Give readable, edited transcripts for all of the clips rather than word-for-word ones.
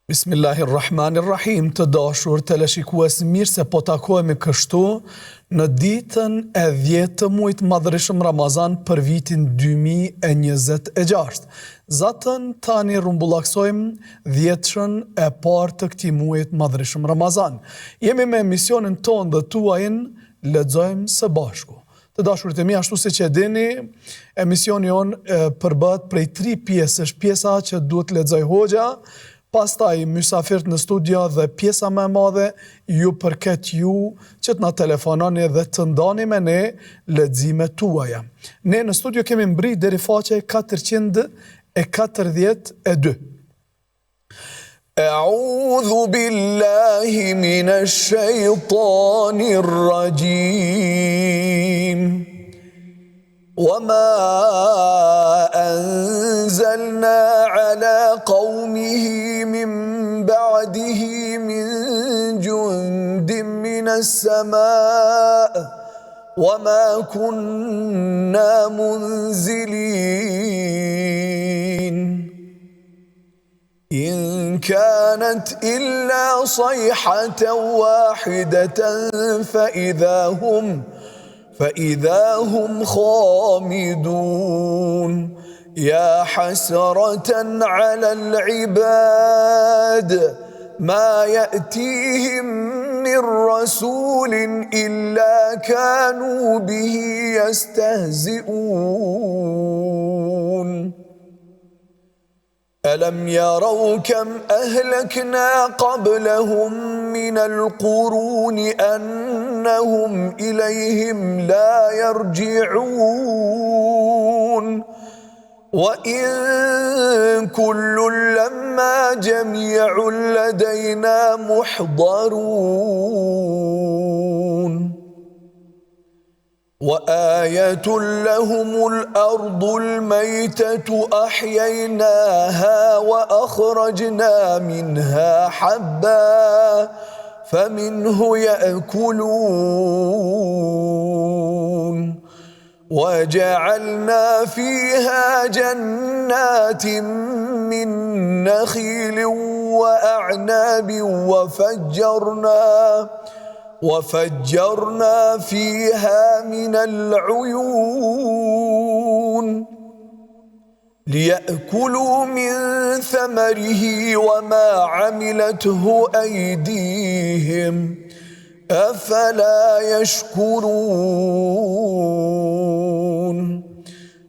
Bismillahirrahmanirrahim, të dashur teleshikues, mirë se po takohemi kështu në ditën e 10 të muajit madhërisëm Ramazan për vitin 2026. Zatën tani rumbullaksojmë 10-shën e parë të këtij muajit madhërisëm Ramazan. Jemi me emisionin tonë dhe tuajin lexojmë së bashku. Të dashurit e mi, ashtu siç e dini, emisioni jonë përbëhet prej 3 pjesësh. Pjesa që duhet lexoj hoxha, pastaj mysafirët në studio dhe pjesa më e madhe ju përket ju që të na telefononi dhe të ndani me ne leximet tuaja. Ne në studio kemi mbri deri faqe 442. A'udhu billahi minash shaitanir rajim. وما أنزلنا على قومه من بعده من جند من السماء وما كنا منزلين إن كانت إلا صيحة واحدة فإذا هم خامدون يا حسرة على العباد ما يأتيهم من رسول إلا كانوا به يستهزئون ألم يروا كم أهلكنا قبلهم من القرون أنهم إليهم لا يرجعون وإن كل لما جميع لدينا محضرون وآية لهم الأرض الميتة أحييناها وأخرجنا منها حبا فمنه يأكلون وجعلنا فيها جنات من نخيل وأعناب وفجرنا فيها من العيون ليأكلوا من ثمره وما عملته أيديهم أفلا يشكرون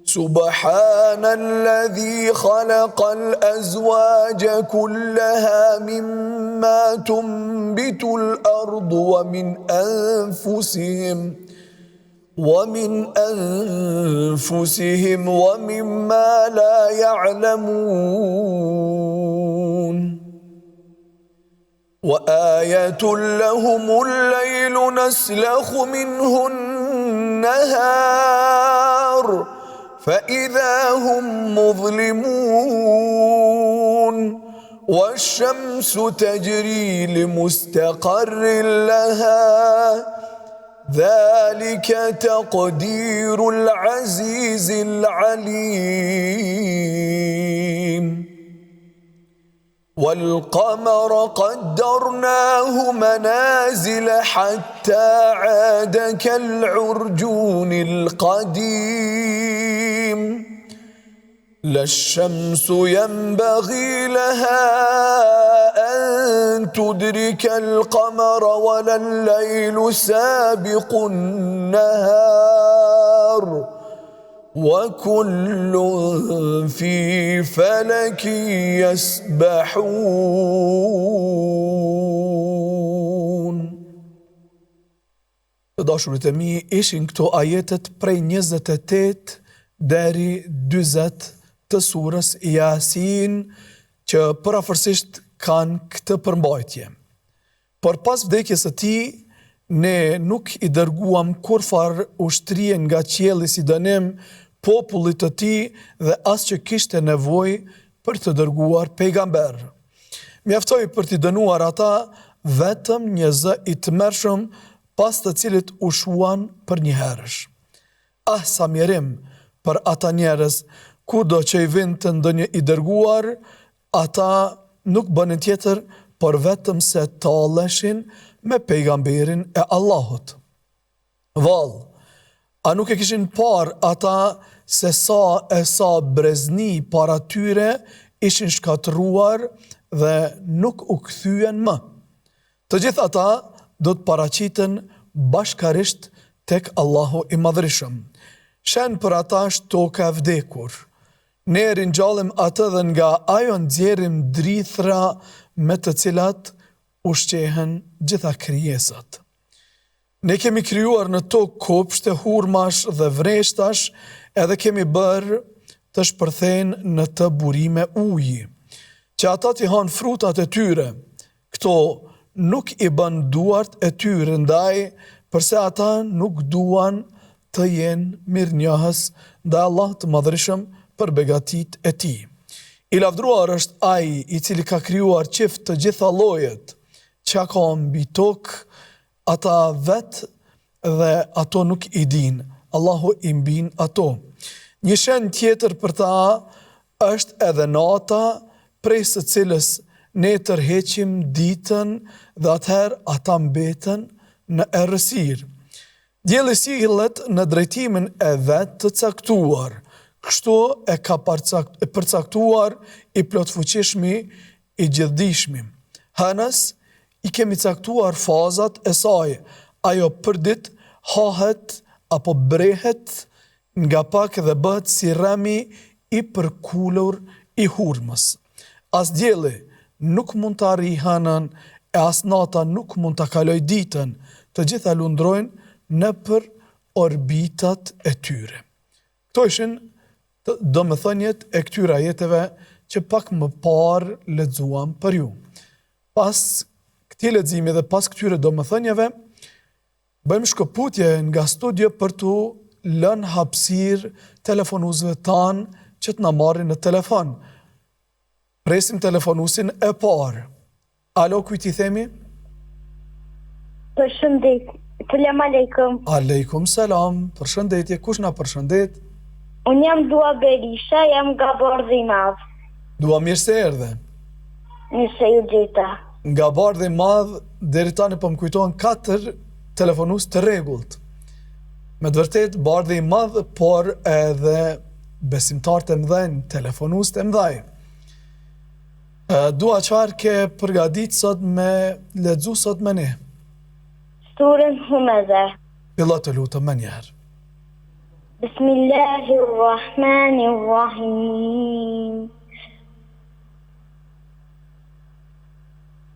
سبحان الذي خلق الأزواج كلها مما تنبت الأرض ومن أنفسهم ومما لا يعلمون وآية لهم الليل نسلخ منه النهار فإذا هم مظلمون والشمس تجري لمستقر لها ذلك تقدير العزيز العليم والقمر قدرناه منازل حتى عاد كالعرجون القديم لا الشمس ينبغي لها أن تدرك القمر ولا الليل سابق النهار وكل في فلك يسبحون. Të dashurit e mi, ishin këto ajetet prej 28 deri 40 të surës Yasin që përafërsisht kanë këtë përmbajtje. Por pas vdekjes së tij, ne nuk i dërguam kurfar ushtrie nga qielli si dënim popullit të tij dhe as që kishte nevojë për të dërguar pejgamber. Mjaftoi për t'i dënuar ata vetëm një zë i tmerrshëm pas të cilit u shuan për një herësh. Ah, sa mjerim për ata njerëz, kudo që i vind të ndonjë i dërguar, ata nuk bënin tjetër, por vetëm se talleshin me pejgamberin e Allahut. Vallë, a nuk e kishin parë ata se sa brezni para tyre ishin shkatruar dhe nuk u kthyen më. Të gjithë ata do të paraqiten bashkarisht tek Allahu i Madhrishëm. Shen për ata është toka e vdekur. Ne ringjallim atë dhe nga ajo nxjerrim drithra me të cilat ushqehen gjitha krijesat. Ne kemi krijuar në tokë kopshte, hurmash dhe vreshtash, edhe kemi bërë të shpërthejnë në të burime uji, që ata t'i hanë frutat e tyre. Këto nuk i bën duart e tyre ndaj, përse ata nuk duan të jenë mirënjohës ndaj Allahut të Madhrishëm për begatit e tij. I lavdruar është ai i cili ka krijuar qift të gjitha llojet, që ka mbi tokë, ata vetë dhe ato nuk i din. Allahu i mbin ato. Një shenjë tjetër për ta është edhe nata, prej së cilës ne tërheqim ditën dhe atëherë ata mbeten në errësirë. Dielli sillet në drejtimin e vet të caktuar. Kështu e ka përcaktuar i plotfuqishmi i gjithdijshmi. Hënës i kemi caktuar fazat e saj. Ajo përdit hahet apo brehet nga pak dhe bëhet si rremi i përkullur i hurmës. As dielli nuk mund të arrijë hënën e as nata nuk mund të kaloj ditën. Të gjitha lundrojnë nëpër orbitat e tyre. Këto ishin domethënjet e këtyre ajeteve që pak më parë lexuam për ju. Pas këtij leximi dhe pas këtyre domethënjeve, bëjmë shkëputje nga studio për t'u lënë hapësirë telefonuesve tanë që të na marrin në telefon. Presim telefonuesin e parë. Alo, kujt i themi? Përshëndetje. Selam aleikum. Aleikum selam. Përshëndetje. Kush na përshëndet? Unë jam Dua Berisha, jam nga Bardhi i Madh. Dua, mirë se erdhe. Mirë se ju gjeta. Nga Bardhi i Madh deri tani po më kujtohen 4 telefonues të rregullt. Me të vërtet Bardhi i Madh, por edhe besimtar të mëdhenj, telefonues të mëdhenj. Dua, çfarë ke përgatitur sot me lexu sot me ne? Surën Humeze. Filla të lutem më njëherë. Bismillahirrahmanirrahim.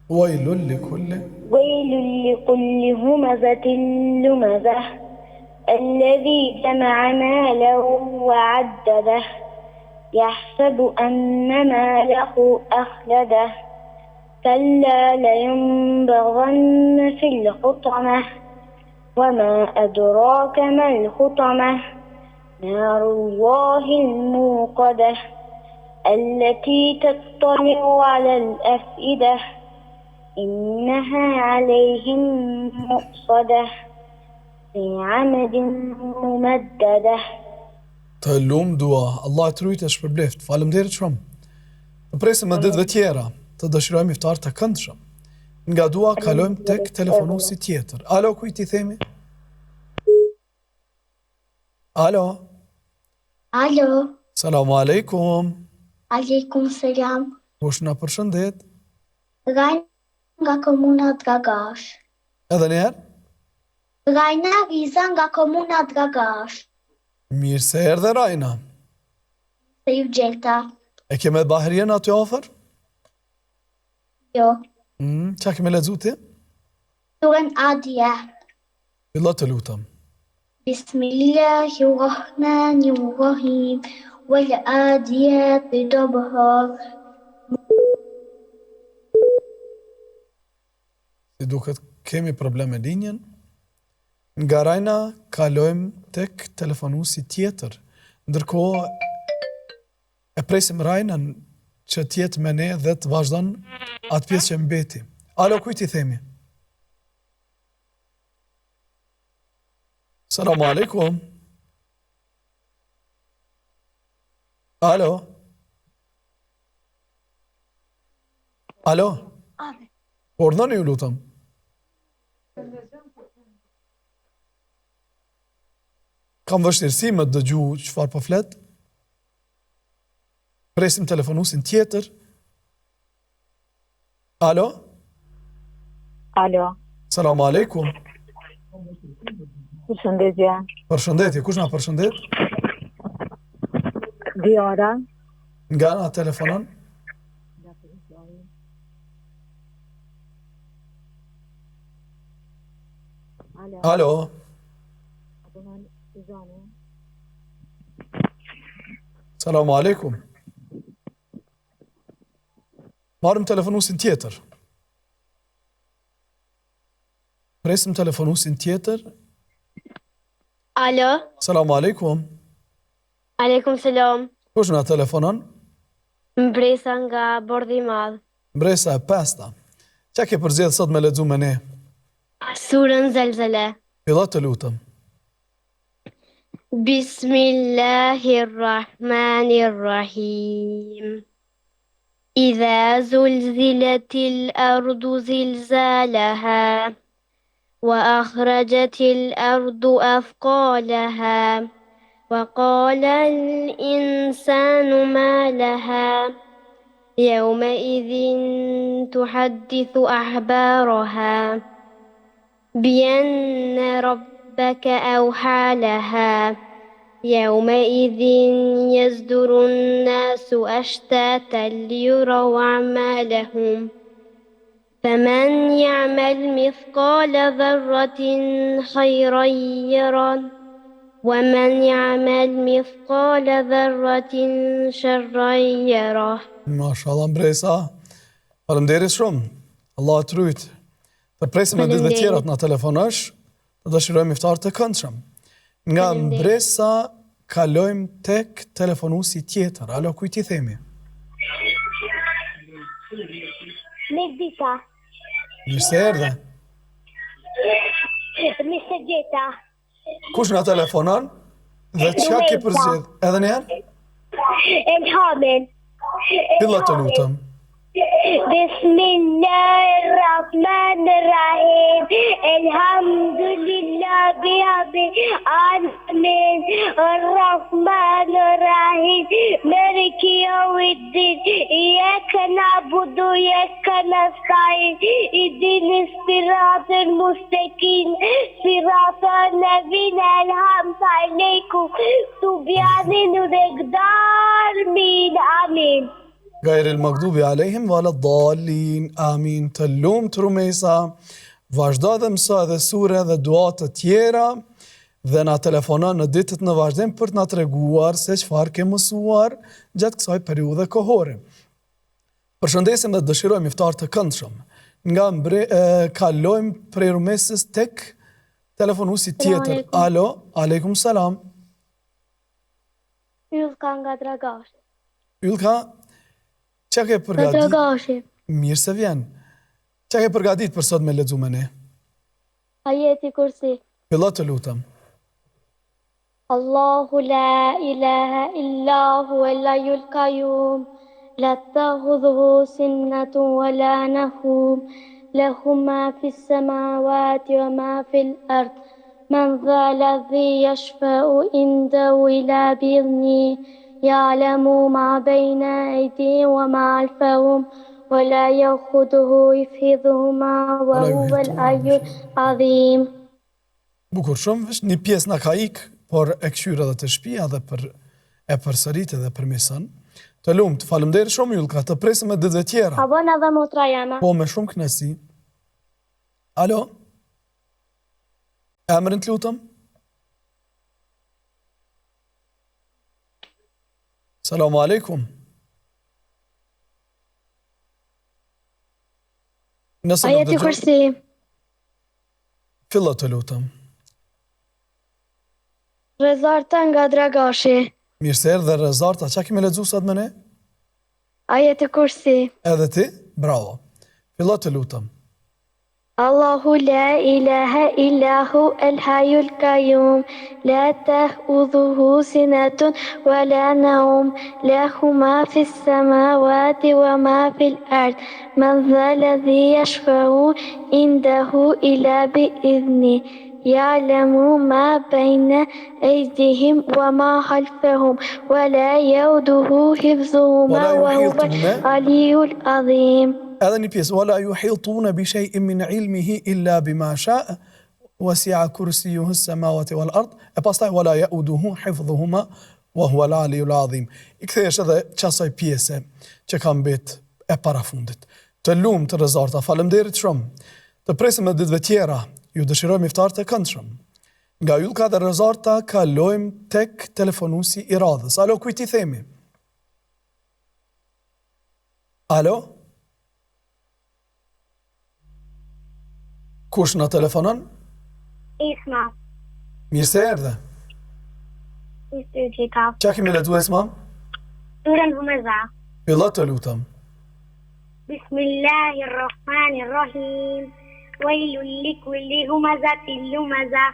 Wailul likulli Wailul likulli humazatin lumazah. الذي جمع ماله وعدده يحسب أن ماله أخلده كلا لينبغن في الحطمة وما أدراك ما الحطمة نار الله الموقدة التي تطلع على الأفئدة إنها عليهم مؤصدة في عمد ممددة. Të lumë Dua, Allah të rujtë e shpërbleft. Faleminderit shumë. Të presim në ditëve tjera, të dëshirojmë iftar të këndshëm. Nga Dua kalojmë tek telefonuesi tjetër. Alo, kujt i themi? Alo. Alo, Selamu aleikum. aleikum selam. Kush na përshëndet? Rajna nga komuna Dragash. Edhe njerë? Rajna Riza nga komuna Dragash. Mirë se erdhe Rajna. Se ju gjeta. E keme Bahrien aty afër? Jo. Qa keme lexu ti? Surën Adija. Filla të lutem. Bismillahirrahmanirrahim. Wal adiyati dabha. Si duket kemi problem me linjen. Nga Rajna kalojmë tek telefonuesi tjetër. Ndërkohë e presim Rajnën që tjetë me ne dhe të vazhdon atë pjesë që mbeti. Alo, kujt i themi? Selamu aleikum. Alo. Alo? Urdhëni ju lutem. Kam vështirësi me dëgju çfarë po flet. Presim telefonusin tjetër. Alo? Alo, Selamu alaikum. përshëndetje. Përshëndetje, kush na përshëndet? Diara, Nga na telefonon? Alo? Selamu alaikum. Marrim telefonusin tjetër. Presim telefonusin tjetër. Alo, Selamu alaikum. aleikum selam. Kush na telefonon? Mbresa nga Bordhi i Madh. Mbresa e pesta. Qa ke përzjedh sot me lexu me ne? Surën Zelzele. Fillo të lutem. Bismillahirrahmanirrahim. إذا زلزلت الأرض زلزالها وأخرجت الأرض أثقالها وقال الإنسان ما لها يومئذ تحدث أخبارها بأن ربك أوحى لها يومئذ يصدر الناس أشتاتا ليروا أعمالهم فمن يعمل مثقال ذرة خيرا يره ومن يعمل مثقال ذرة شرا يره. Mashallah Mbresa. Faleminderit shumë. Allah të rujt. Të presim me ditëve tjera të na telefonosh, të dëshirojmë iftar të këndshëm. Nga Mbresa kalojmë tek telefonusi tjetër. Alo, kujt i themi? Medita. Mirë se erdhe. Mirë gjeta. Kush na telefonon? Dhe çka ke përzgjedh? Edhe një herë? Elhamen. Fillo të lutem. Bismillahirrahmanirrahim. Elhamdulillah bihamdi. Amin. Arrahmanirrahim. Maliki yawmiddin. Iyyaka na'budu wa iyyaka nasta'in. Ihdinas siratal mustaqim. Siratal ladzina an'amta alayhim. Subhanin Amin. Gajri l-magdubi alejhim valet dallin, amin. Të lumë të Rumesa, vazhdo dhe mëso edhe sure dhe duat të tjera dhe na telefonon në ditët në vazhdim për të na treguar se çfarë ke mësuar gjatë kësaj periudhe kohore. Përshëndesim dhe dëshirojmë iftar të këndshëm. Nga kalojmë prej Rumesës tek telefonusi tjetër. Alo, aleikum salam. Ylka nga Dragashi. Ylka, qa ke përgadit? Dragashi. Mirë se vjen. Qa ke përgadit për sot me lexu me ne? Ajeti Kursi. Fillo të lutem. Allahu la ilaha illa huwa al-hayyul qayyum la ta'khudhuhu sinatun wa la nawm lahu ma fis samawati wa ma fil ard man dha alladhi yashfa'u indahu illa bi'idhnihi يعلم ما بين أيديهم وما خلفهم ولا يأخذه حفظهما وهو العلي العظيم. Bukur shumë, është një pjesë na ka ik, por e këshyra dhe të shtëpia dhe e përsëritë dhe përmeson. Të lumt, faleminderit shumë Ylka, të presim me ditëve tjera. Abona dhe motra jema. Po me shumë kënaqësi. Alo? Emrin të lutem? Selamu alaikum. Ajeti Kursi. Fillo të lutem. Rezarta nga Dragashi. Mirë se erdhe Rezarta, qa kime lexuar sot me ne? Ajeti Kursi. Edhe ti? Bravo. Fillo të lutem. Allahu la ilaha illahu al-hayyul qayyum la ta'khudhuhu sinatun wa la nawm lahu ma fis samawati wa ma fil ard man dha alladhi yashfa'u indahu illa bi'idhni يعلم ما بين أيديهم وما خلفهم ولا يؤوده حفظهما وهو العلي العظيم. هذا نبيس ولا يحيطون بشيء من علمه إلا بما شاء وسع كرسيه السماوات والأرض pastaj ولا يؤوده حفظهما وهو العلي العظيم. Ikthesh edhe çasaj pjese që ka mbet e parafundit. Të lumt të rëzarta, faleminderit shumë. Të presim edhe ditëve tjera. Ju dëshirojmë iftar të këndshëm. Nga Yllka dhe Rëzarta kalojmë tek telefonuesi i radhës. Alo, kujt I themi? Alo? Kush na telefonon? Isma. Mirë se erdhe. Qa kemi letu Isma? Surën Humeza. Fillo të lutem. Bismillahirrahmanirrahim. ويل لكل همزة لمزة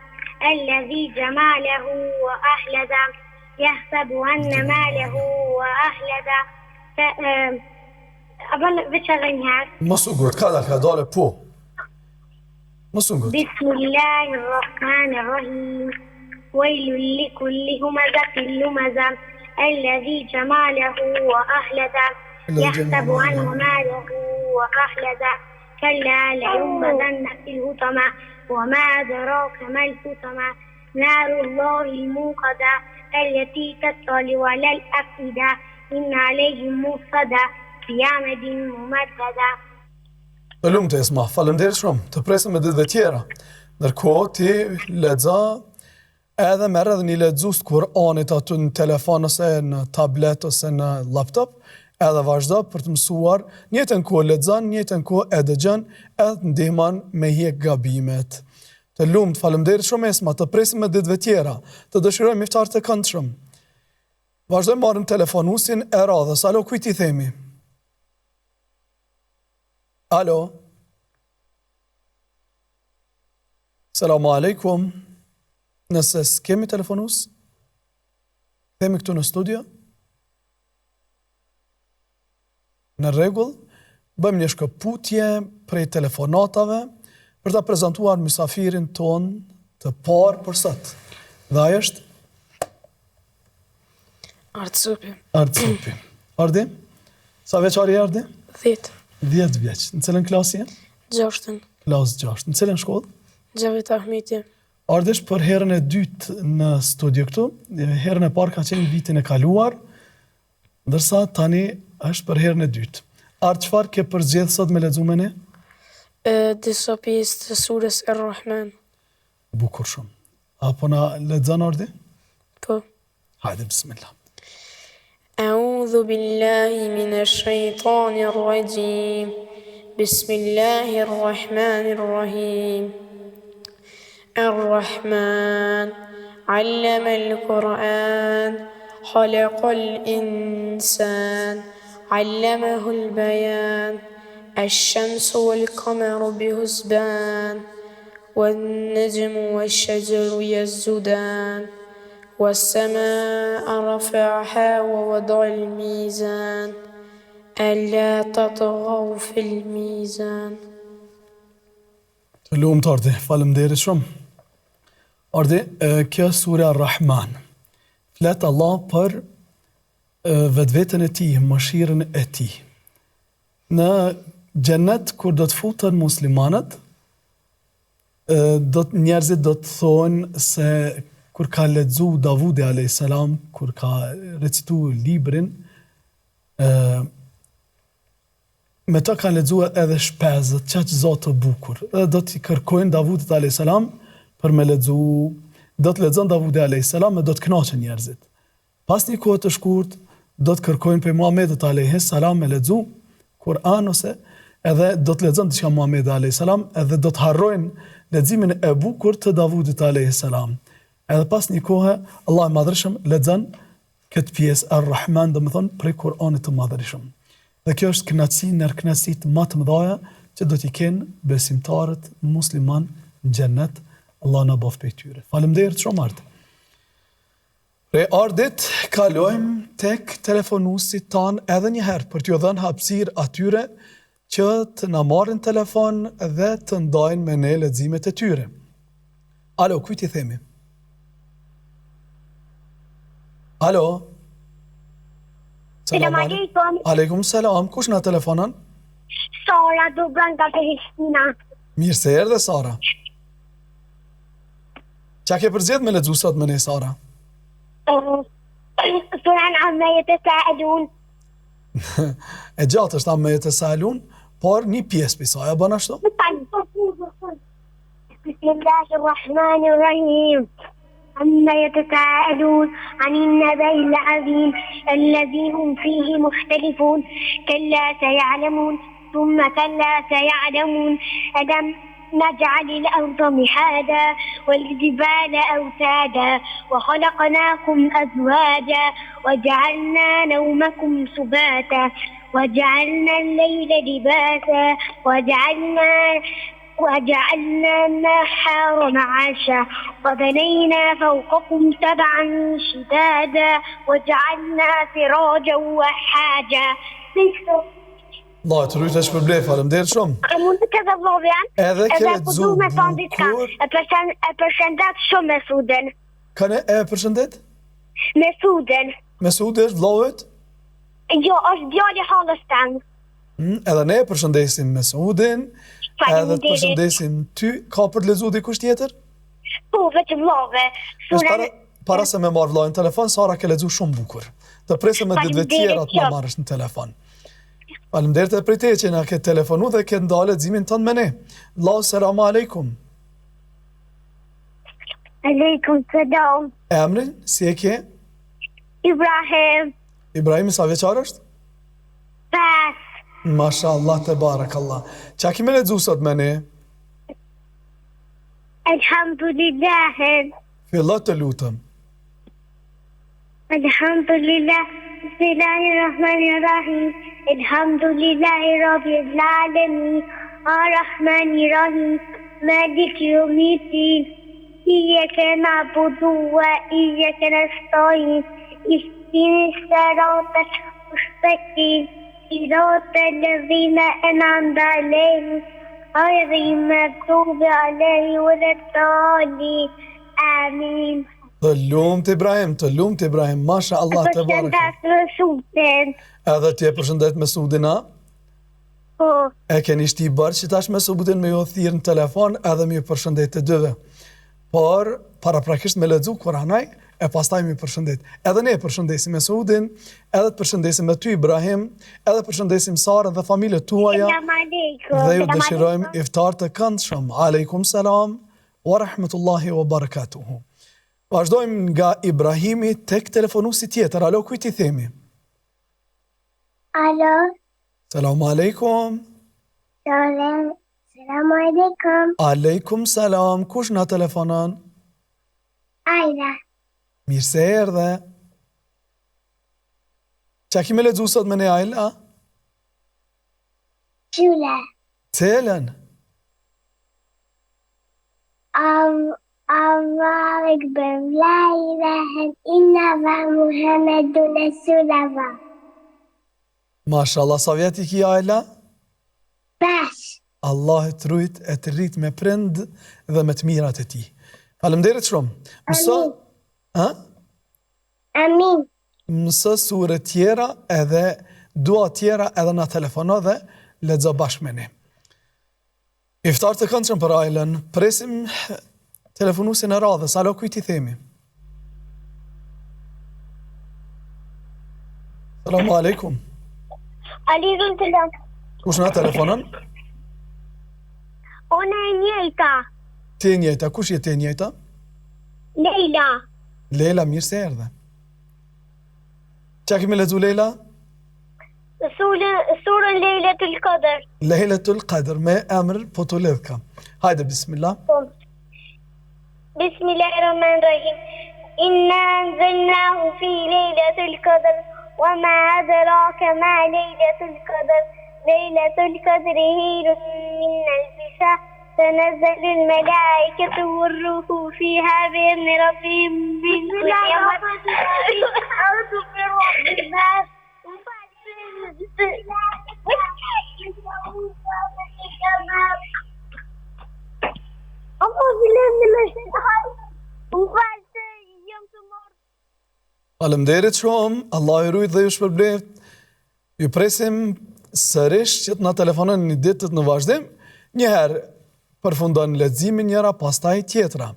الذي جمع له وأحلد يحسب أن ماله وأحلد أظن بتشغلها مسؤول كذا دole po مسؤول بسم الله الرحمن الرحيم ويل لكل همزة لمزة الذي جمع له وأحلد يحسب أن ماله وأحلد كلا لينبذن في الحطمة وما أدراك ما الحطمة نار الله الموقدة التي تطلع على الأفئدة إن عليهم مؤصدة في أمد ممددة. Të lumt e Isma, faleminderit shumë. Të presim me ditëve tjera. Ndërkohë ti lexo edhe merr edhe një lexues të Kur'anit aty në telefon ose në tablet ose në laptop. Edhe vazhdo për të mësuar, njëjtën kohë lexon, njëjtën kohë e dëgjon, edhe të ndihmon me hiq gabimet. Të lumt, faleminderit shumë Isma, të presim me ditëve tjera. Të dëshirojmë iftar të këndshëm. Vazhdojmë marrim telefonuesin e radhës. Alo, kujt I themi? Alo. Selamu alaikum. Nëse s'kemi telefonus, themi këtu në studio. Në rregull, bëjmë një shkëputje prej telefonatave për ta prezantuar mysafirin ton të parë për sot. Dhe ai është Artsupi. Artsupi. Ardi? Sa vjeçari Ardi? 10. 10 vjeç. Në cilën klasë je? 6. Klasë 6. Në cilën shkollë? Gjavit Ahmeti. Ardi është për herën e dytë në studio këtu. Herën e parë ka qenë vitin e kaluar, ndërsa tani është për herën e dytë. Arë çfarë ke përzgjedhë sot me lexu me ne? Disa pjesë të surës Ar-Rahman. Bukur shumë. Apo na lexon Ardi? Po. Hajde, bismillah. A'udhu billahi minash shaitanir rajim. Bismillahir rahmanir rahim. Ar-Rahman 'allama al-Qur'an. خلق الإنسان علمه البيان الشمس والقمر بحسبان والنجم والشجر يسجدان والسماء رفعها ووضع الميزان ألا تطغوا في الميزان. Të lumt Ardi, faleminderit shumë. Ardi, kjo sura Ar-Rahman. Flet Allah për vetveten e tij, mëshirën e tij. Në xhenet kur do të futen muslimanët, njerëzit do të thonë se kur ka lexu Davudi a.s. kur ka recitu librin, me ta kanë lexuar edhe shpezët, çaq zot të bukur. Do t'i kërkojnë Davudit a.s. për me lexu. Do të lexon Davudi a.s. e do të kënaqen njerëzit. Pas një kohë të shkurt, do të kërkojnë për Muhamedit a.s. me lexu Kur'an ose edhe do të lexon diçka Muhamedi a.s. edhe do të harrojnë leximin e bukur të Davudit a.s. Edhe pas një kohë, Allah i Madhërisëm lexon këtë pjesë Ar-Rahman, do të thonë prej Kur'anit të Madhërisëm. Dhe kjo është kënaqësi, nërkënaqësitë më të mëdha që do t'i kenë besimtarët musliman në xhennet, Allah na bof prej tyre. Faleminderit shumë Ardë. Pre Ardit, kalojmë tek telefonuesit tanë edhe një herë për t'ju dhënë hapësirë atyre që të na marrin telefon dhe të ndajnë me ne leximet e tyre. Alo, kujt i themi? Alo? Selam aleikum. Aleikum selam. Kush na telefonon? Sara Dubran nga Prishtina. Mirë se erdhe, Sara. Qa ke përzgjedh me lexu sot me ne, Sara? Suran amma yatasaelun. E gjatë është amma yatasaelun, por një pjesë pisa, ja bën ashtu? Bismillahirrahmanirrahim. عما يتساءلون عن النبأ العظيم الذي هم فيه مختلفون كلا سيعلمون ثم كلا سيعلمون ألم نجعل الأرض مهادا والجبال أوتادا وخلقناكم أزواجا وجعلنا نومكم سباتا وجعلنا الليل لباسا وجعلنا النهار معاشا وبنينا فوقكم سبعا شدادا وجعلنا سراجا وحاجا. Allah të rujtë është përblej, faleminderit shumë. A mund të këtë vlodhjan? Edhe ke lexu me thonë diçka. E përshëndet shumë Mesudin. Kanë e përshëndet? Mesudin. Mesudi është vllohet? Jo, është djali halës tanë. Edhe ne e përshëndesim Mesudin, edhe të përshëndesim ty. Ka për të lexuar dikush tjetër? Po, vetë vllove. Para se me marr vllajën telefon, Sara ke lexuar shumë bukur. Të presim me ditëve tjera të na marrësh në telefon. Faleminderit edhe prej teje që na ke telefonu dhe ke ndalë leximin tënd me ne. Allahu selam aleikum. Aleikum selam. Emrin, si e ke? Ibrahim. Ibrahim, sa vjeçar është? 5. Mashallah, te barakallah. Qa kime lexu sot me ne? Alhamdulillah. Fillo të lutëm. Alhamdulillah. Bismillahirrahmanirrahim. Alhamdulillahi rabbil alamin. Arrahmanirrahim. Maliki yawmiddin. Iyyaka na'budu wa iyyaka nasta'in. Ihdinas siratal mustaqim. Siratal ladzina an'amta alayhim ghayril maghdubi alayhim waladdallin. Amin. Të lumt Ibrahim, masha Allah te barek. Edhe ti e përshëndet Mesudin, a? Po. E keni shti bërë që tash Mesudin me jo thirë në telefon edhe me ju përshëndet të dyve. Por, paraprakisht me lexu Kuranaj, e pastaj me përshëndet. Edhe ne përshëndesim Mesudin, edhe të përshëndesim me ty Ibrahim, edhe përshëndesim Sara dhe familjet tuaja. Dhe ju dëshirojmë iftar të këndshëm. Aleikum selam wa rahmetullahi wa barakatuhu. Vazhdojmë nga Ibrahimi tek telefonuesi tjetër. Alo, kujt i themi? Alo. Selam aleikum. Selam aleikum. Aleikum selam. Kush na telefonon? Ajla. Mirë se erdhe. Qa kime lexu sot me ne, Ajla? Qula. Celen? Allah ekber, la ilaha illallah Muhammedun Rasulullah. Mashallah, sa vjet i ki Ajla? 5. Allah të rujt e të rrit me prind dhe me të mirat e ti. Faleminderit shumë. Amin. Ha? Amin. Mësë sure tjera edhe dua tjera edhe na telefono dhe lexo bashkë me ne. Iftar të këndshëm për Ajlën. Presim telefonuesin e radhës. Alo, kujt i themi? Selam aleikum. Aleikum selam. Kush na telefonon? Ona e njëjta. Ti e njëjta. Kush je ti e njëjta? Leila. Leila, mirë se erdhe. Qa kemi lexu Leila? Surën Lejletul Qadr. Lejletul Qadr, me emër po të ledh kam. Hajde, bismillah. Bismillahirrahmanirrahim. Inna anzalnahu fi Lejletul Qadr. وما أدراك ما ليلة القدر ليلة القدر خير من ألف شهر تنزل الملائكة والروح فيها بإذن ربهم من كل أمر أعوذ برب الناس أعوذ بالله من الشيطان وقالت يوم تمر. Faleminderit shumë, Allah ju rujt dhe ju shpërbleft. Ju presim sërish që të na telefononi një ditët në vazhdim, njëherë përfundon leximin njëra, pastaj tjetra.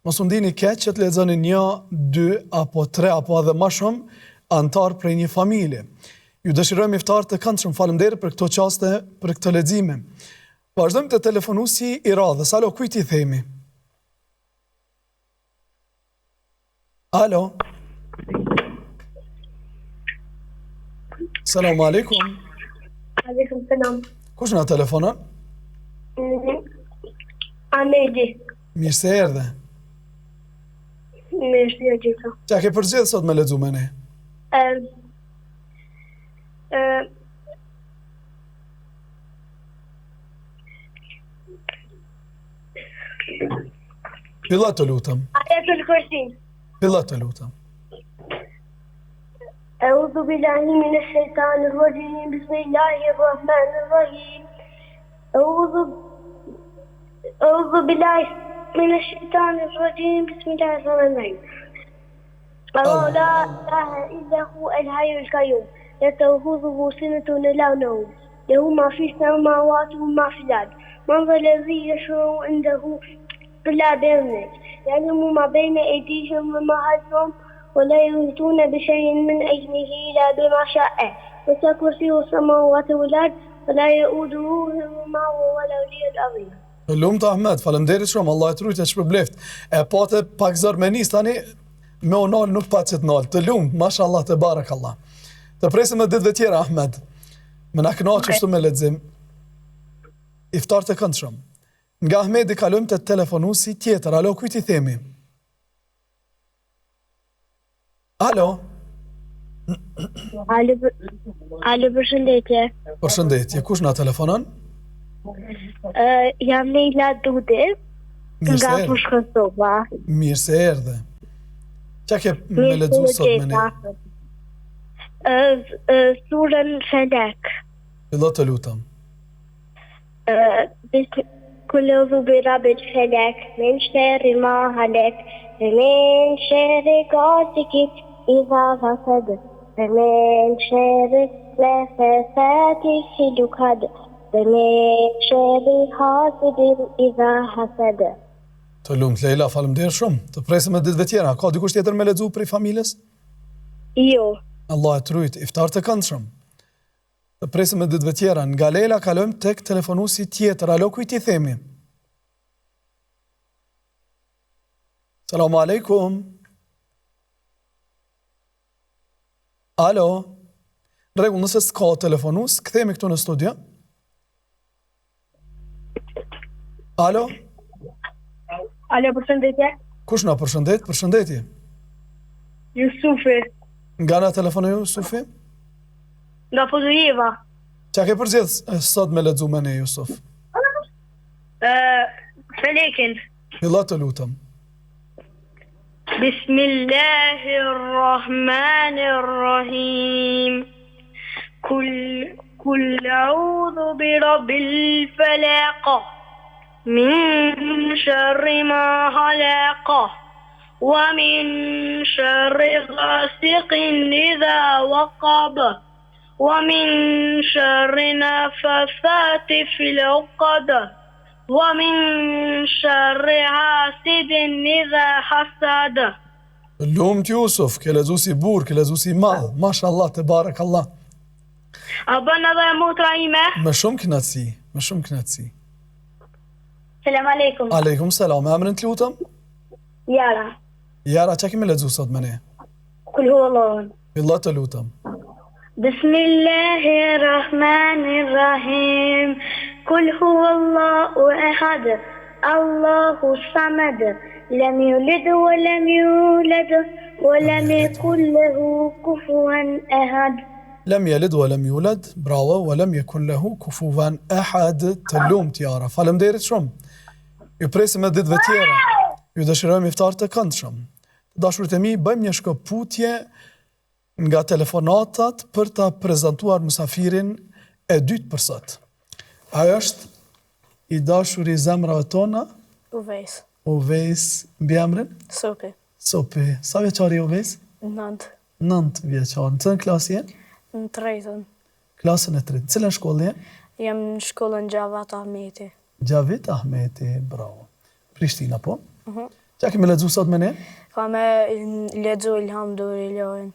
Mos u ndini keq që të lexoni 1, 2 apo 3 apo edhe më shumë antar prej një familje. Ju dëshirojmë iftar të këndshëm. Faleminderit për këto qaste, për këtë lexime. Vazhdojmë të telefonuesi i radhës. Alo, kujt i themi? Alo. Selamu alaikum. Aleikum selam. Kush na telefonon? Ahmedi. Mirë se erdhe. Mirë se gjitha. Qa ke përgjithë sot me lexu me ne? Filla të lutëm. Ayatul Kursi. Filla të lutëm. أعوذ بالله من الشيطان الرجيم بسم الله الرحمن الرحيم أعوذ بالله من الشيطان الرجيم بسم الله الرحمن الرحيم الله لا إله إلا هو الحي القيوم لا تأخذه سنة ولا نوم له ما في السماوات وما في الأرض من ذا الذي يشفع عنده إلا بإذنه يعلم ما بين أيديهم وما خلفهم ولا يحيطون بشيء من علمه إلا بما شاء وسع كرسيه السماوات والأرض ولا يؤوده حفظهما وهو العلي العظيم. Lumt Ahmed, faleminderit shumë, Allah e trujt e shpërbleft. E pate pak zër me nis tani, me o nal nuk pa që të nal. Të lumt, mashallah, të barakallah. Të presim e ditëve tjera, Ahmed. Me na kënaqë ashtu me lexim. Iftar të këndshëm. Nga Ahmedi kalojmë te telefonuesi tjetër. Alo, kujt i themi? Alo. Alo, përshëndetje. Përshëndetje, kush na telefonon? Jam Leila Dudi, Mirë se nga erdhe. Fushkësova. Mirë se erdhe. Qa ke me lexu sot me ne? Surën Felek. Fillo të lutem. كل أعوذ برب الفلك من شر ما هلك ومن شر غاسق إذا حسد ومن شر النفاثات في العقد ومن شر حاسد إذا حسد. Të lumt Leila, faleminderit shumë. Të presim edhe ditëve tjera. Ka dikush tjetër me lexu prej familjes? Jo. Allah e trujt, iftar të këndshëm. Të presim edhe ditëve tjera. Nga Leila kalojmë tek telefonuesi tjetër. Alo, kujt i themi? Selamu alaikum. Alo. Rregull, nëse s'ka telefonus, kthehemi këtu në studio. Alo. Alo, përshëndetje. Kush na përshëndet? Përshëndetje. Jusufi, Nga na telefonoj Jusufi? nga Pozujeva. Qa ke përgjith sot me lexu me ne, Jusuf? Felekin. Filla të lutem. Bismillahirrahmanirrahim. كل أعوذ برب الفلق من شر ما خلق ومن شر غاسق إذا وقب ومن شر نفثات في العقد ومن شر حاسد إذا حسد. Lumt Jusuf, ke lexu si burr, ke lexu si madh. Mashallah, te barakallah. أبانا ذا مطريمة. Me shumë kënaqësi, me shumë kënaqësi. السلام عليكم. Aleikum salam. Emrin të lutem? يارا. Jara, qa kemi lexu sot me ne? قل هو الله. Filla të lutem. بسم الله الرحمن الرحيم قل هو الله أحد الله الصمد لم يلد ولم يولد ولم يكن له كفوا أحد. Lem yelid wa lem yulad, bravo, wa lem yakun lahu kufuwan ahad, të lumt Jara. Faleminderit shumë. Ju presim edhe ditëve tjera. Ju dëshirojmë iftar të këndshëm. Dashurit e mi, bëjmë një shkëputje nga telefonatat për ta prezantuar musafirin e dytë për sot. Ajo është i dashuri zemrave tona, Uvejs, mbi emrin? Sopi. Sa vjeçar je Uvejs? 9. 9 vjeçar. Në cënë klasë je? Në 3. Klasën e 3. Cilën shkollë je? Jam në shkollën Gjavit Ahmeti. Gjavit Ahmeti, bravo. Prishtina, po? Qa kemi lexu sot me ne? Ka me lexu Elhamdulillahin.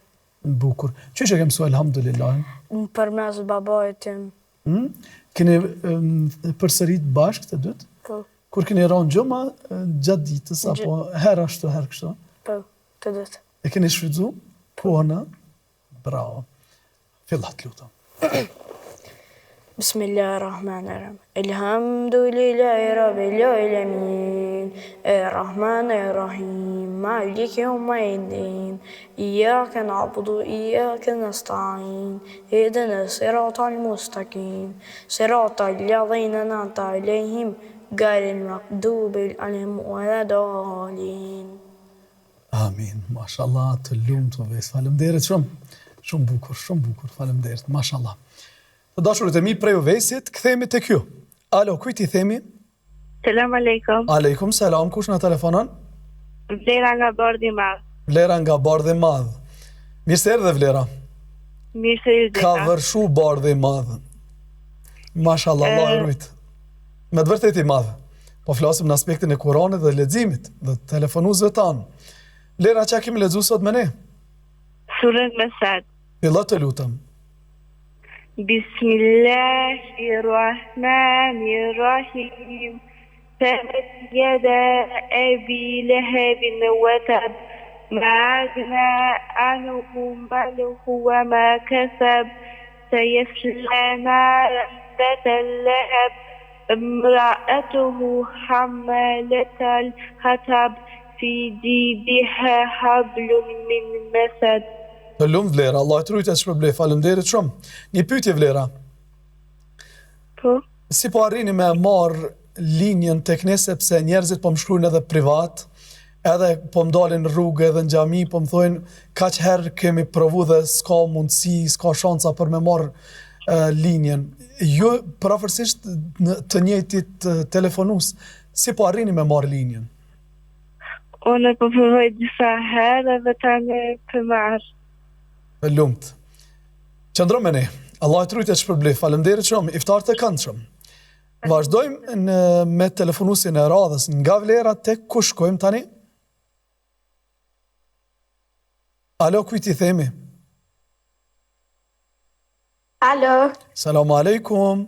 Bukur. Qysh e ke mësuar Elhamdulillahin? Përmes babait tim. Keni përsërit bashkë të dytë? Po. Kur keni rënë gjuma gjatë ditës apo herë ashtu herë kështu? Po, të dytë. E keni shfrytzu? Po, në? Bravo. Fillat, lutem. Bismillahirrahmanirrahim. Elhamdulillahi rabbil alamin. Arrahmanirrahim. Maliki yawmiddin. Iyyaka na'budu wa iyyaka nasta'in. Ihdinas siratal mustaqim. Siratal ladzina an'amta alayhim ghayril maghdubi alayhim waladdallin. Amin. Mashallah, të lumt Uvejs. Faleminderit shumë. Shumë bukur, faleminderit. Mashallah. Të dashurit e mi prej Uvejsit, kthehemi tek ju. Alo, kujt i themi? Selam aleikum. Aleikum selam, kush na telefonon? Vlera nga Bardhi Madh. Vlera nga Bardhi Madh. Mirë se erdhe Vlera. Mirë se ju Ka vërshu Bardhi Madh. Mashallah, Allah e rujt. Me të vërtet i madh. Po flasim në aspektin e Kuranit dhe leximit dhe telefonuzëve tanë. Vlera, çka kemi lexuar sot me ne? Surën Mesad. Fillo të lutem. Bismillahirrahmanirrahim. Tabbat yada abi lahabin wa tab. Ma agna anhu maluhu wa ma kasab. Sayasla naran ذات اللهب. امرأته حمالة الحطب. في جيدها حبل من مسد. Të lumë Vlera, Allah të rujtë e shpërblej, faleminderit shumë. Një pyetje Vlera. Po? Si po arrini me marë linjën tek ne sepse njerëzit po më shkruajnë edhe privat, edhe po më dalin në rrugë edhe në xhami, po më thojnë kaq herë kemi provu dhe s'ka mundësi, s'ka shansa për me marë linjën. Ju prafërsisht të njëjtit telefonus, si po arrini me marë linjën? Unë po provoj disa herë dhe tani të marr. Të lumt. Qëndro me ne. Allah të rujtë e shpërblej. Faleminderit shumë. Iftar të këndshëm. Vazhdojmë me telefonusin e radhës nga Vlera tek ku shkojmë tani? Alo, kujt i themi? Alo. Selam aleikum.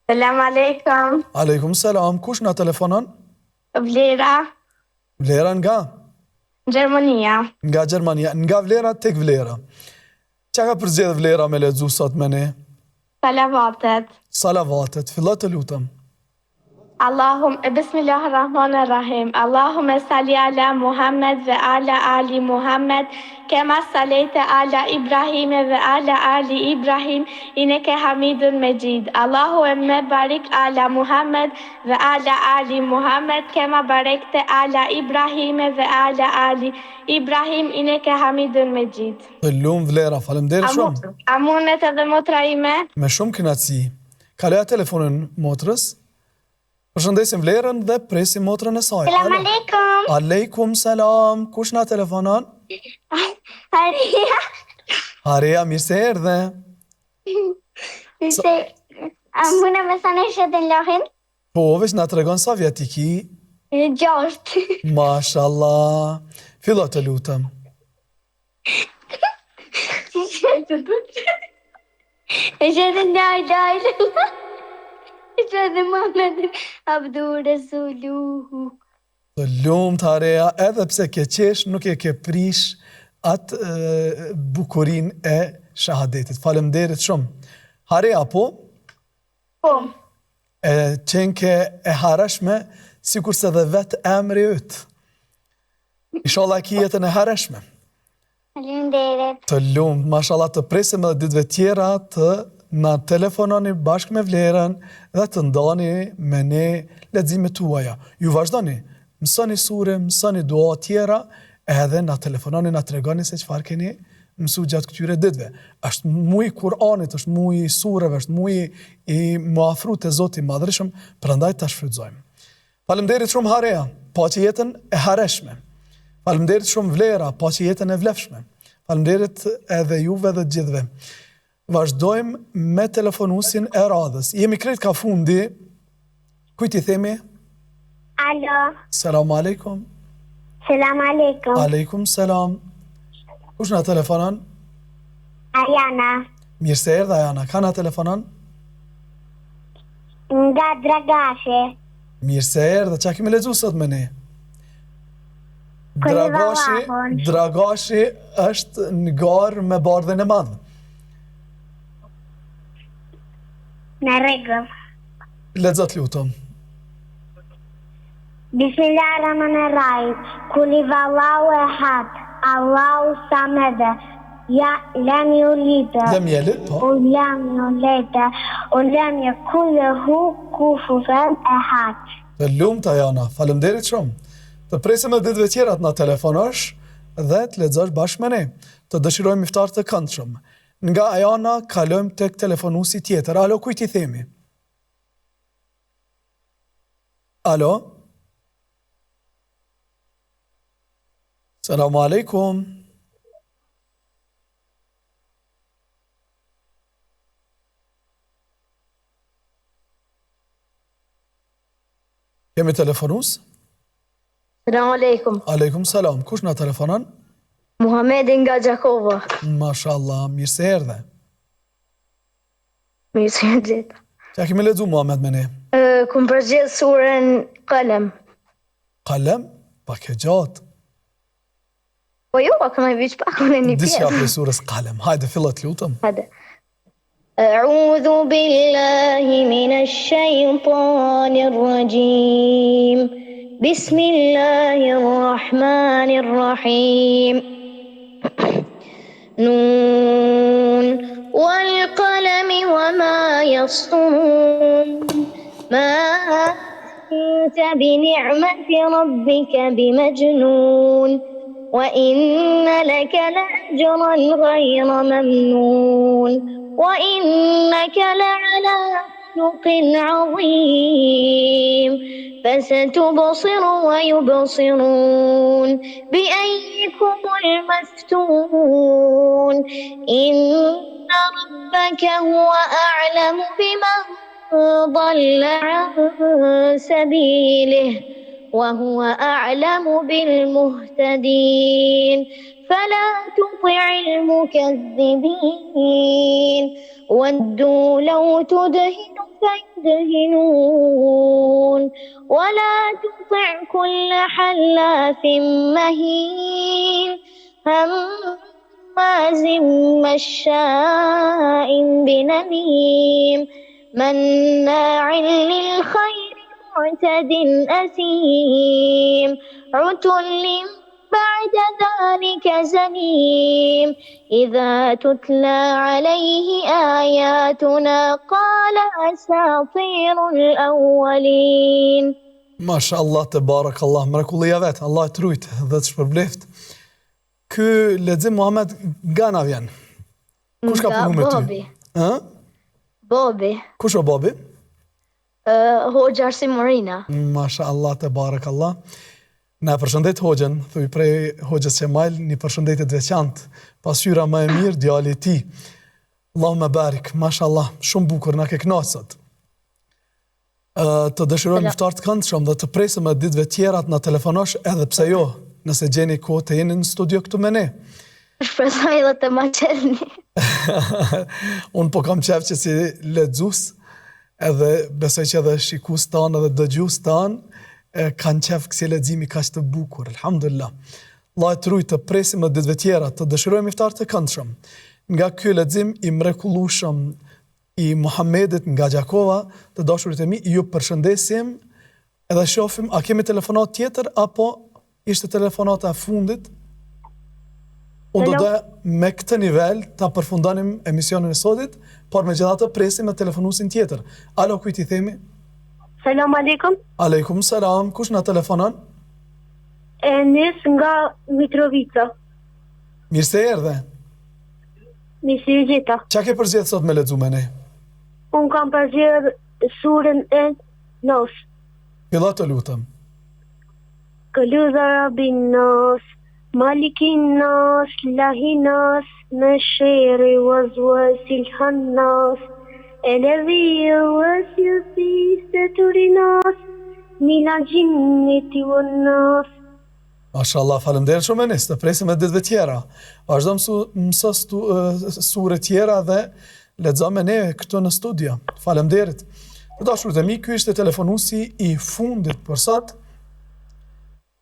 Selam aleikum. Aleikum selam. Kush na telefonon? Vlera. Vlera nga? Gjermania. Nga Gjermania. Nga Vlera tek Vlera. Qa ka përzgjedh Vlera me lexu sot me ne? Salavatet. Salavatet. Fillo të lutem. Bismillahirrahmanirrahim. Allahumme salli ala Muhammed ve ala ali Muhammed kema salejte ala Ibrahim ve ala ali Ibrahim inneke hamidun mejid. Allahumme barik ala Muhammed ve ala ali Muhammed kema barekte ala Ibrahim ve ala ali Ibrahim inneke hamidun mejid. Të lumë Vlera, faleminderit shumë. Amunet edhe motra ime. Me shumë kënaqësi. Kaloja telefonin motrës. Përshëndesim Vlerën dhe presim motrën e saj. Selam aleikum. Aleikum selam. Kush na telefonon? Haria. Haria, mirë se erdhe. Mune me sa në shetin lohin? Po, veç na tregon sa vjet i ki. 6. Mashallah. Fillo të lutem. E shetin laj. Edhe Muhammedin abdu resuluhu. Të lumt Haria, edhe pse ke qesh, nuk e ke prish atë bukurin e shahadetit. Faleminderit shumë. Haria, po? Po. E qenke e harashme, sikurse dhe vetë emri yt. Inshallah ki jetën e harashme. Faleminderit. Të lumt, mashallah, të presim edhe ditëve tjera të na telefononi bashkë me Vlerën dhe të ndani me ne leximet tuaja. Ju vazhdoni, mësoni sure, mësoni dua tjera, edhe na telefononi, na tregoni se çfarë keni mësu gjatë këtyre ditëve. Është muaj Kur'anit, është muaj sureve, është muaj i më afru te Zoti i Madhërisëm, prandaj ta shfrytëzojmë. Faleminderit shumë Hareja, paqë jetën e hareshme. Faleminderit shumë Vlera, paqë jetën e vlefshme. Faleminderit edhe juve dhe gjithëve. Vazhdojmë me telefonusin e radhës. Jemi krejt ka fundi. Kujt i themi? Alo. Selam aleikum. Selam aleikum. Aleikum selam. Kush na telefonon? Ajana. Mirë se erdha Ajana. Ka na telefonon? Nga Dragashi. Mirë se erdha. Qa kemi lexuar sot me ne? Vallahun. Dragashi është në garë me bardhën e madh. Në rregull. Lexo të lutem. Bismillahirrahmanirrahim. Kul huwallahu ahad. Allahu samad. Ja lam yulid. Lam yalid, po. Lam yulid. Lam yakul lahu kufuwan ahad. Të lumt Ajana. Faleminderit shumë. Të presim edhe ditëve tjera të na telefonosh dhe të lexosh bashkë me ne. Të dëshirojmë iftar të këndshëm. Nga Ajana kalojmë tek telefonusi tjetër. Alo, kujt i themi? Alo? Selam aleikum. Kemi telefonus? Selam aleikum. Aleikum salam. Kush na telefonon? Muhamedi nga Gjakova. Mashallah, mirë se erdhe. Mirë se gjithë. Qa kemi lexuar Muhammed me ne? Kum përgjith surën Kalem. Kalem? Pak e gjatë. Po jo, pak me viç pak unë një Disja pjesë. për surës Kalem. Hajde, fillet lutëm. Hajde. أعوذ بالله من الشيطان الرجيم بسم الله الرحمن الرحيم نون والقلم وما يسطرون ما أنت بنعمة ربك بمجنون وإن لك لأجرا غير ممنون وإنك لعلى خلق عظيم فستبصر ويبصرون بأيكم المفتون إن ربك هو أعلم بمن ضل عن سبيله وهو أعلم بالمهتدين فلا تطع المكذبين ودوا لو تدهن فيدهنون ولا تطع كل حلاف مهين هماز مشاء بنميم مناع للخير معتد أثيم عتل بعد ذلك زنيم إذا تتلى عليه آياتنا قال أساطير الأولين. Masha Allah, të barak Allah, mrekullia vetë, Allah të rujtë dhe të shpërbleft. Ky lexim Muhammed nga na vjen? Kush ka punu me ty? Bobi. Ha? Bobi. Kush o Bobi? Hoxha Arsim Morina. Masha Allah, të barak Allah. Na përshëndet Hoxhën, thuj prej Hoxhës Qemail, një përshëndetje të veçantë, pasqyra më e mirë, djali i tij. Allahumma barik, mashallah, shumë bukur, na ke kënaqur sot. Të dëshirojmë iftar të këndshëm dhe të presim edhe ditëve tjera të na telefonosh edhe pse jo, nëse gjeni kohë të jeni në studio këtu me ne. Shpresoj edhe të ma qelni. Unë po kam qef që si lexues, edhe besoj që edhe shikues tanë edhe dëgjues tanë kanë qef kësi leximi kaq të bukur, alhamdulillah. Allah të rujtë, të presim edhe ditëve tjera, të dëshirojmë iftar të këndshëm. Nga ky lexim i mrekullueshëm i Muhammedit nga Gjakova, të dashurit e mi, ju përshëndesim edhe shohim, a kemi telefonat tjetër apo ishte telefonata e fundit? Unë do dhe me këtë nivel ta përfundonim emisionin e sotit, por me gjithatë presim me telefonusin tjetër. Alo, kujt I themi? Selam aleikum. Aleikum salam, kush na telefonon? Enes nga Mitrovica. Mirë se erdhe. Mirë gjitha. Qa ke përzgjedh sot me lexu me ne? Unë kam përzgjedh surën e Nas. Fillo të lutem. Këlludha rabin nas, malikin nas, lahin nas, në shere wazwasil hannas, الذي يوسوس في صدور الناس من الجنة والناس. Mashallah, faleminderit shumë Enis, të presim edhe ditëve tjera. Vazhdo mëso sure tjera dhe lexo me ne këtu në studio. Faleminderit. Të dashur të mi, ky ishte telefonusi I fundit për sot.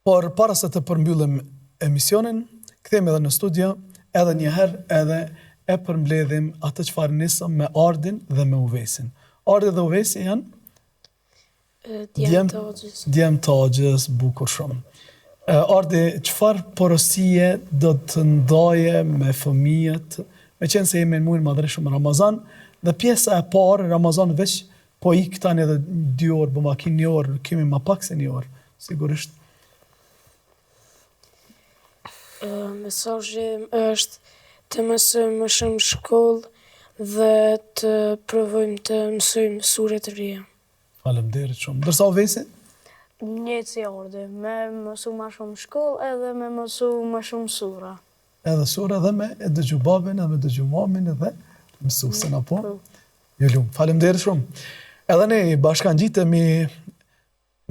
Por para se të përmbyllim emisionin, kthehemi edhe në studio, edhe një herë edhe e përmbledhim atë çfarë nisëm me Ardin dhe me Uvesin. Ardi dhe Uvesi janë djem Tagjës, bukur shumë. Ardi, çfarë porosie do të ndaje me fëmijët, me qenë se jemi në muajin madhreshëm Ramazan, dhe pjesa e parë Ramazan veç po I tani edhe 2 orë, po makin 1 orë, kemi ma pak se 1 orë, sigurisht. Mesazhi është të mësojmë më shumë shkollë dhe të provojmë të mësojmë sure të reja. Faleminderit shumë. Ndërsa Uvesi? Njëjtë si Ardi, me mësu më shumë shkollë edhe me mësu më shumë sura. Edhe sura dhe me e dëgju babin, edhe me dëgju mamin, edhe mësuesin, apo? Jo lumë, faleminderit shumë. Edhe ne bashkangjitemi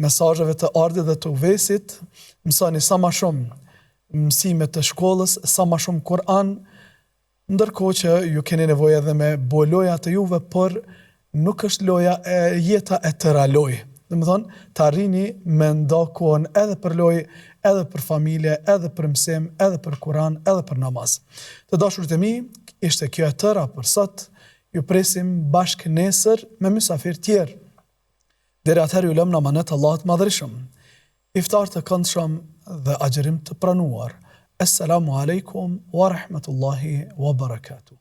mesazheve të Ardit dhe të Uvesit, mësoni sa më shumë mësime të shkollës, sa më shumë Kur'an, ndërkohë që ju keni nevojë edhe me bo loja të juve, por nuk është loja e jeta e tëra lojë. Domethënë, të arrini me nda kohën edhe për lojë, edhe për familje, edhe për mësim, edhe për Kur'an, edhe për namaz. Të dashurit e mi, ishte kjo e tëra për sot. Ju presim bashkë nesër me mysafir tjerë. Deri atëherë ju lëm në amanet Allahut madhreshëm. Iftar të këndshëm dhe agjerim të pranuar. Assalamu alaikum wa rahmatullahi wa barakatuh.